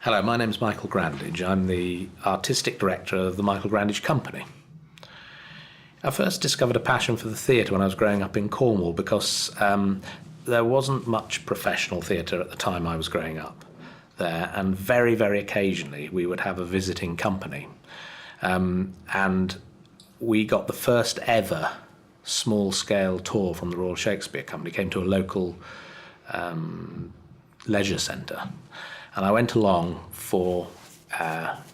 Hello, my name's Michael Grandage. I'm the artistic director of the Michael Grandage Company. I first discovered a passion for the theatre when I was growing up in Cornwall because there wasn't much professional theatre at the time I was growing up there, and very, very occasionally we would have a visiting company. And we got the first ever small-scale tour from the Royal Shakespeare Company. Came to a local leisure centre. And I went along for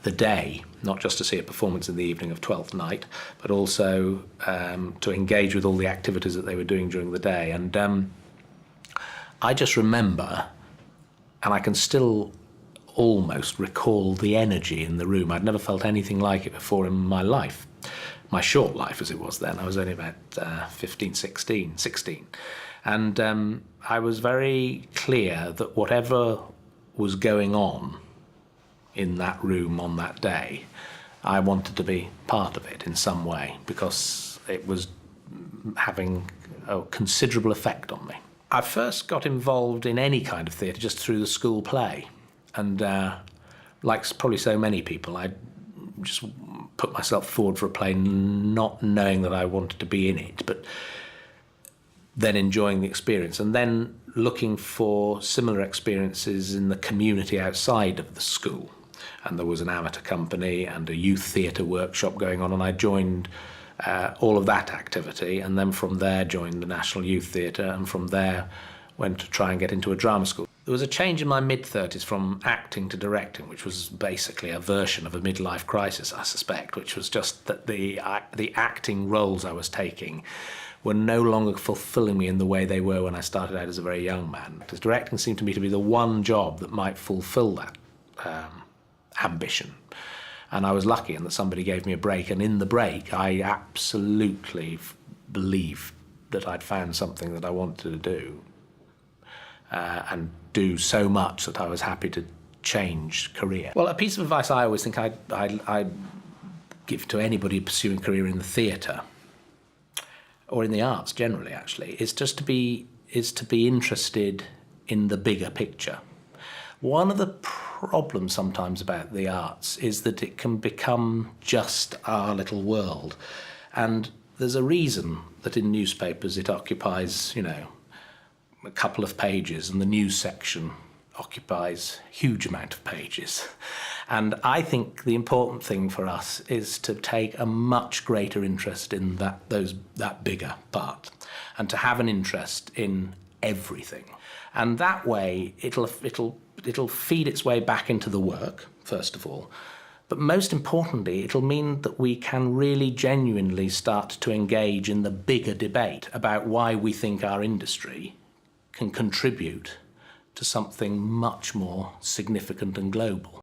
the day, not just to see a performance in the evening of Twelfth Night, but also to engage with all the activities that they were doing during the day. And I just remember, and I can still almost recall the energy in the room. I'd never felt anything like it before in my life, my short life as it was then. I was only about 16. And I was very clear that whatever was going on in that room on that day, I wanted to be part of it in some way because it was having a considerable effect on me. I first got involved in any kind of theatre just through the school play, and like probably so many people, I just put myself forward for a play not knowing that I wanted to be in it, but then enjoying the experience, and then looking for similar experiences in the community outside of the school. And there was an amateur company and a youth theatre workshop going on, and I joined all of that activity, and then from there joined the National Youth Theatre, and from there went to try and get into a drama school. There was a change in my mid-30s from acting to directing, which was basically a version of a midlife crisis, I suspect, which was just that the acting roles I was taking were no longer fulfilling me in the way they were when I started out as a very young man. Because directing seemed to me to be the one job that might fulfill that ambition. And I was lucky in that somebody gave me a break, and in the break I absolutely believed that I'd found something that I wanted to do, and do so much that I was happy to change career. Well, a piece of advice I always think I'd give to anybody pursuing a career in the theatre, or in the arts generally actually, is to be interested in the bigger picture. One of the problems sometimes about the arts is that it can become just our little world. And there's a reason that in newspapers it occupies, a couple of pages, and the news section occupies a huge amount of pages. And I think the important thing for us is to take a much greater interest in that bigger part, and to have an interest in everything. And that way it'll feed its way back into the work, first of all, but most importantly it'll mean that we can really genuinely start to engage in the bigger debate about why we think our industry can contribute to something much more significant and global.